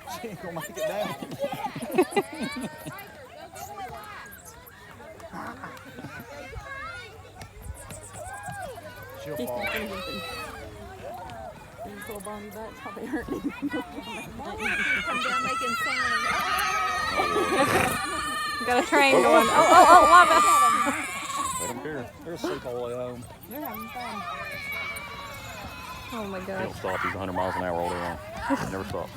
She ain't gonna make it down. She'll fall. These little bony butts probably hurt me. Come down making sound. Got a train going. Oh, lava. They don't care. They're asleep all the way home. They're having fun. Oh my They gosh. don't stop. He's 100 miles an hour all day long. Never stops.